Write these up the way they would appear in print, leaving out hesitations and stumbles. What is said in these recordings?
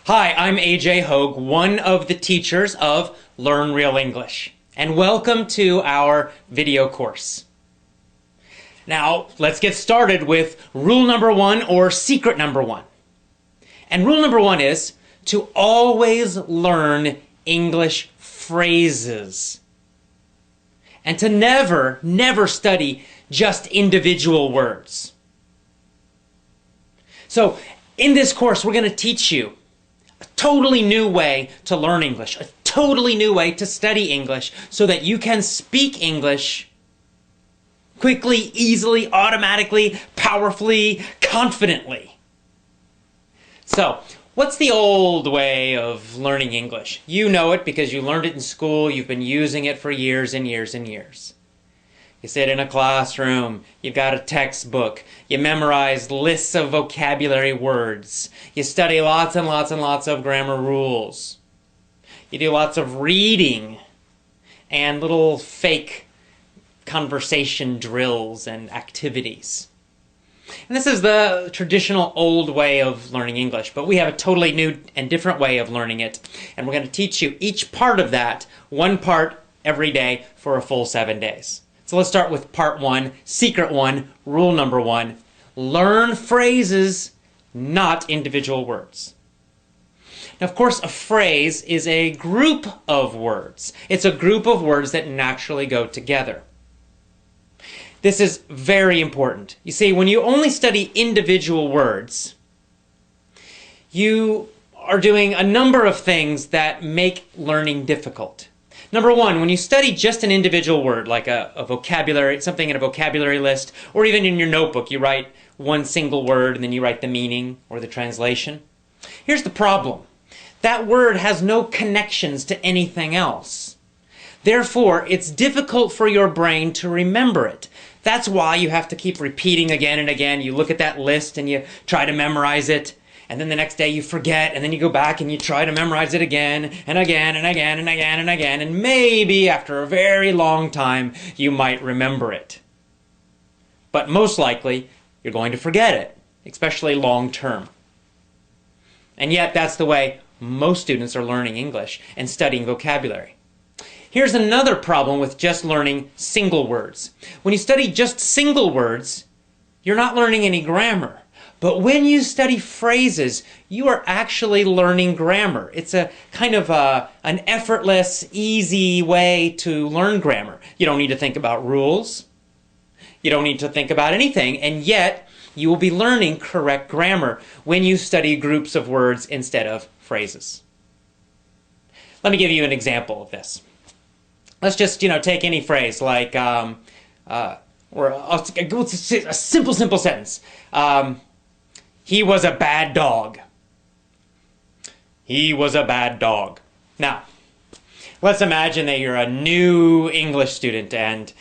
Hi, I'm AJ Hogue, one of the teachers of Learn Real English, and welcome to our video course. Now, let's get started with rule number one, or secret number one. And rule number one is to always learn English phrases. And to never study just individual words. So, in this course, we're going to teach you a totally new way to learn English, a totally new way to study English, so that you can speak English quickly, easily, automatically, powerfully, confidently. So, what's the old way of learning English? You know it because you learned it in school, you've been using it for years and years and years. You sit in a classroom, you've got a textbook, you memorize lists of vocabulary words, you study lots and lots and lots of grammar rules. You do lots of reading and little fake conversation drills and activities. And this is the traditional old way of learning English, but we have a totally new and different way of learning it. And we're going to teach you each part of that, one part every day for a full 7 days. So let's start with part one, secret one, rule number one. Learn phrases, not individual words. Now, of course, a phrase is a group of words. It's a group of words that naturally go together. This is very important. You see, when you only study individual words, you are doing a number of things that make learning difficult. Number one, when you study just an individual word, like a vocabulary, something in a vocabulary list, or even in your notebook, you write one single word and then you write the meaning or the translation. Here's the problem. That word has no connections to anything else. Therefore, it's difficult for your brain to remember it. That's why you have to keep repeating again and again. You look at that list and you try to memorize it. And then the next day you forget, and then you go back and you try to memorize it again, and again, and again, and again, and again, and maybe after a very long time, you might remember it. But most likely, you're going to forget it, especially long term. And yet, that's the way most students are learning English and studying vocabulary. Here's another problem with just learning single words. When you study just single words, you're not learning any grammar. But when you study phrases, you are actually learning grammar. It's a kind of an effortless, easy way to learn grammar. You don't need to think about rules. You don't need to think about anything, and yet you will be learning correct grammar when you study groups of words instead of phrases. Let me give you an example of this. Let's just, take any phrase like, or a simple sentence. He was a bad dog. He was a bad dog. Now, let's imagine that you're a new English student and,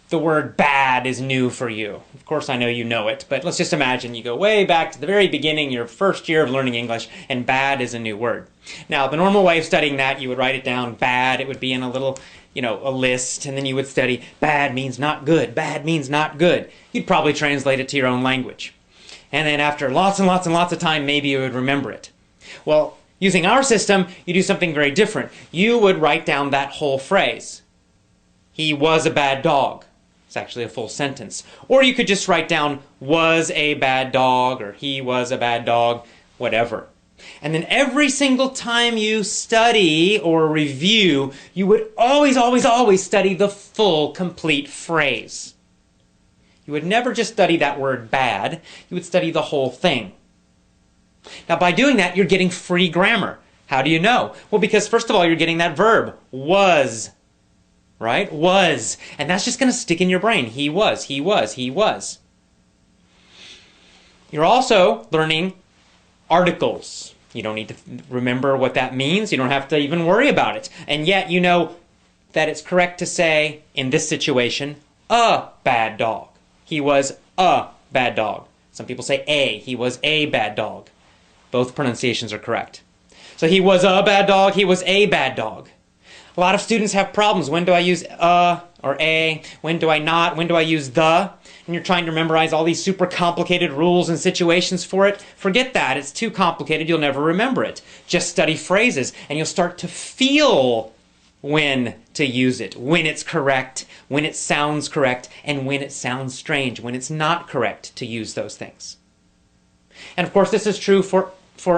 the word bad is new for you. Of course, I know you know it, but let's just imagine you go way back to the very beginning, your first year of learning English, and bad is a new word. Now, the normal way of studying that, you would write it down, bad, it would be in a little, a list, and then you would study, bad means not good, bad means not good. You'd probably translate it to your own language. And then after lots and lots and lots of time, maybe you would remember it. Well, using our system, you do something very different. You would write down that whole phrase. He was a bad dog. It's actually a full sentence. Or you could just write down, was a bad dog, or he was a bad dog, whatever. And then every single time you study or review, you would always study the full, complete phrase. You would never just study that word bad. You would study the whole thing. Now, by doing that, you're getting free grammar. How do you know? Well, because first of all, you're getting that verb, was. Right? Was. And that's just going to stick in your brain. He was, he was, he was. You're also learning articles. You don't need to remember what that means. You don't have to even worry about it. And yet you know that it's correct to say, in this situation, a bad dog. He was a bad dog. Some people say a. He was a bad dog. Both pronunciations are correct. So he was a bad dog. He was a bad dog. A lot of students have problems. When do I use a or a? When do I not? When do I use the? And you're trying to memorize all these super complicated rules and situations for it. Forget that. It's too complicated. You'll never remember it. Just study phrases, and you'll start to feel when to use it, when it's correct, when it sounds correct, and when it sounds strange, when it's not correct to use those things. And of course, this is true for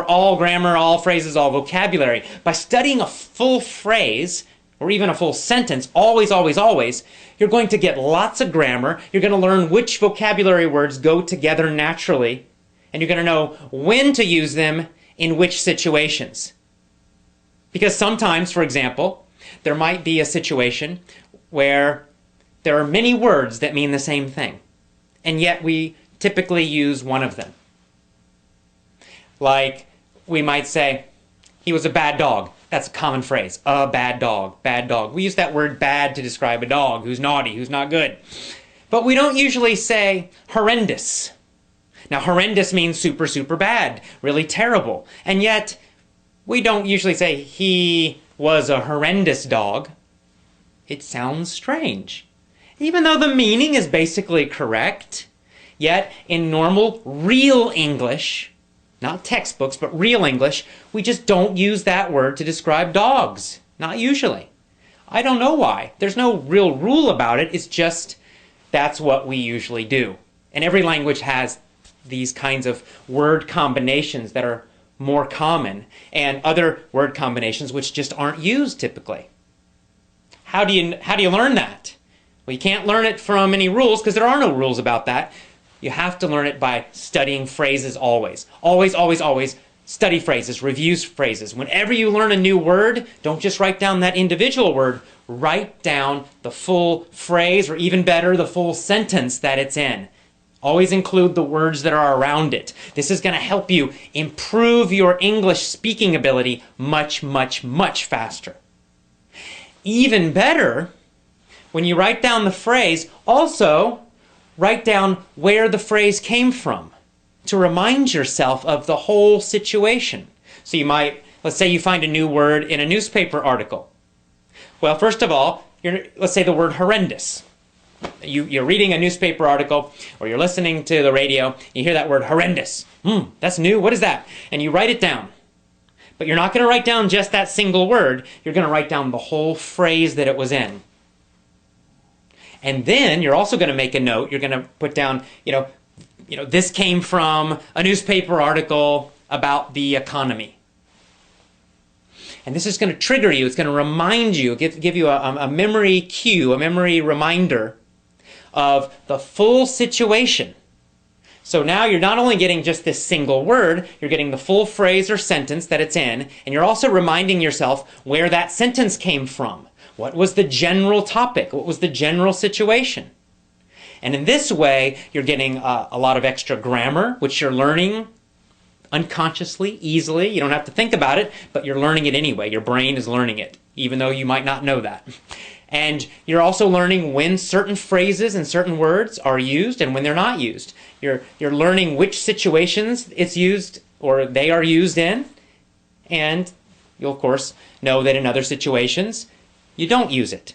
all grammar, all phrases, all vocabulary. By studying a full phrase, or even a full sentence, always, always, always, you're going to get lots of grammar. You're going to learn which vocabulary words go together naturally, and you're going to know when to use them in which situations. Because sometimes, for example, there might be a situation where there are many words that mean the same thing, and yet we typically use one of them. Like, we might say, he was a bad dog. That's a common phrase. A bad dog, bad dog. We use that word bad to describe a dog who's naughty, who's not good. But we don't usually say horrendous. Now, horrendous means super, super bad, really terrible. And yet, we don't usually say he was a horrendous dog. It sounds strange. Even though the meaning is basically correct, yet in normal, real English, not textbooks, but real English, we just don't use that word to describe dogs. Not usually. I don't know why. There's no real rule about it. It's just that's what we usually do. And every language has these kinds of word combinations that are more common, and other word combinations which just aren't used typically. How do you learn that? Well, you can't learn it from any rules because there are no rules about that. You have to learn it by studying phrases always. Always, always, always study phrases, review phrases. Whenever you learn a new word, don't just write down that individual word. Write down the full phrase, or even better, the full sentence that it's in. Always include the words that are around it. This is going to help you improve your English speaking ability much, much, much faster. Even better, when you write down the phrase, also write down where the phrase came from to remind yourself of the whole situation. So you might, let's say you find a new word in a newspaper article. Well, first of all, let's say the word horrendous. You're reading a newspaper article, or you're listening to the radio, you hear that word horrendous. That's new, what is that? And you write it down. But you're not going to write down just that single word, you're going to write down the whole phrase that it was in. And then you're also going to make a note, you're going to put down, this came from a newspaper article about the economy. And this is going to trigger you, it's going to remind you, give you a memory cue, a memory reminder of the full situation. So now you're not only getting just this single word, you're getting the full phrase or sentence that it's in, and you're also reminding yourself where that sentence came from. What was the general topic? What was the general situation? And in this way, you're getting a lot of extra grammar, which you're learning unconsciously, easily. You don't have to think about it, but you're learning it anyway. Your brain is learning it, even though you might not know that. And you're also learning when certain phrases and certain words are used and when they're not used. You're learning which situations it's used or they are used in, and you'll of course know that in other situations you don't use it.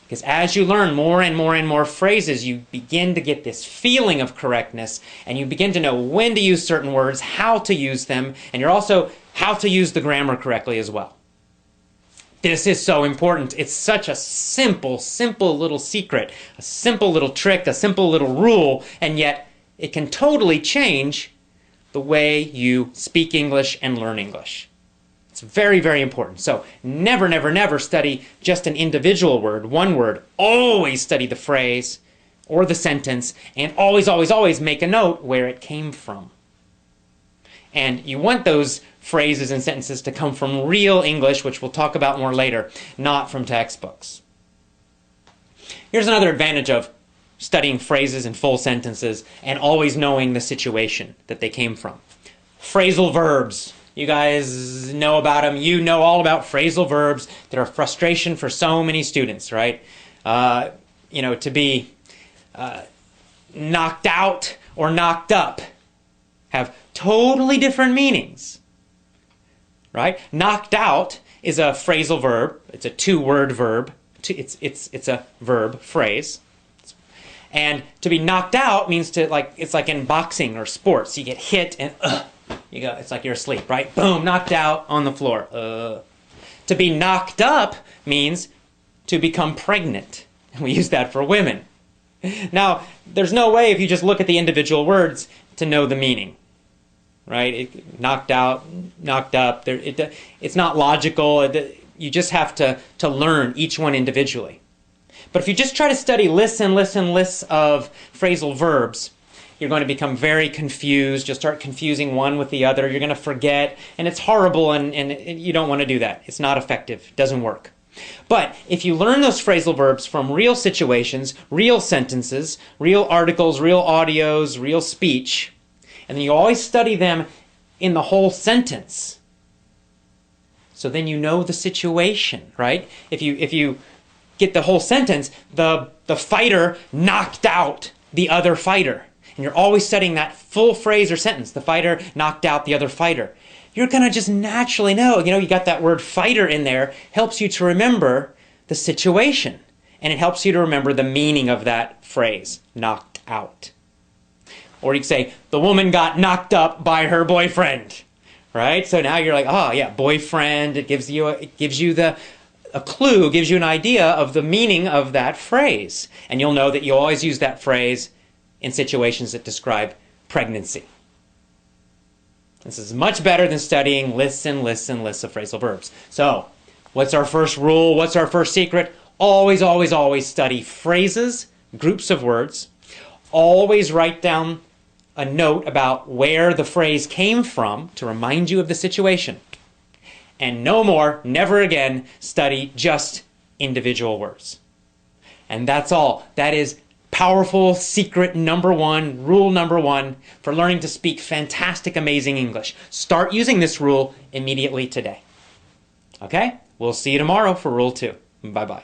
Because as you learn more and more and more phrases, you begin to get this feeling of correctness, and you begin to know when to use certain words, how to use them, and you're also how to use the grammar correctly as well. This is so important. It's such a simple, simple little secret, a simple little trick, a simple little rule, and yet it can totally change the way you speak English and learn English. It's very, very important. So never, never, never study just an individual word, one word. Always study the phrase or the sentence, and always, always, always make a note where it came from. And you want those phrases and sentences to come from real English, which we'll talk about more later, not from textbooks. Here's another advantage of studying phrases and full sentences and always knowing the situation that they came from. Phrasal verbs. You guys know about them. You know all about phrasal verbs that are a frustration for so many students, right? To be knocked out or knocked up have totally different meanings, right? Knocked out is a phrasal verb. It's a two-word verb. It's a verb phrase. And to be knocked out means it's like in boxing or sports. You get hit and you go, it's like you're asleep, right? Boom, knocked out on the floor. To be knocked up means to become pregnant. We use that for women. Now, there's no way if you just look at the individual words to know the meaning, right? Knocked out, knocked up. It's not logical. You just have to learn each one individually. But if you just try to study lists of phrasal verbs, you're going to become very confused. You'll start confusing one with the other. You're going to forget, and it's horrible, and you don't want to do that. It's not effective. It doesn't work. But if you learn those phrasal verbs from real situations, real sentences, real articles, real audios, real speech, and then you always study them in the whole sentence, so then you know the situation, right? If you get the whole sentence, the fighter knocked out the other fighter. And you're always studying that full phrase or sentence. The fighter knocked out the other fighter. You're going to just naturally know, you got that word fighter in there, helps you to remember the situation. And it helps you to remember the meaning of that phrase, knocked out. Or you could say, the woman got knocked up by her boyfriend, right? So now you're like, oh yeah, boyfriend. It gives you a clue, gives you an idea of the meaning of that phrase. And you'll know that you always use that phrase in situations that describe pregnancy. This is much better than studying lists and lists and lists of phrasal verbs. So, what's our first rule? What's our first secret? Always, always, always study phrases, groups of words. Always write down a note about where the phrase came from to remind you of the situation. And no more, never again, study just individual words. And that's all. That is powerful secret number one, rule number one for learning to speak fantastic, amazing English. Start using this rule immediately today. Okay? We'll see you tomorrow for rule 2. Bye-bye.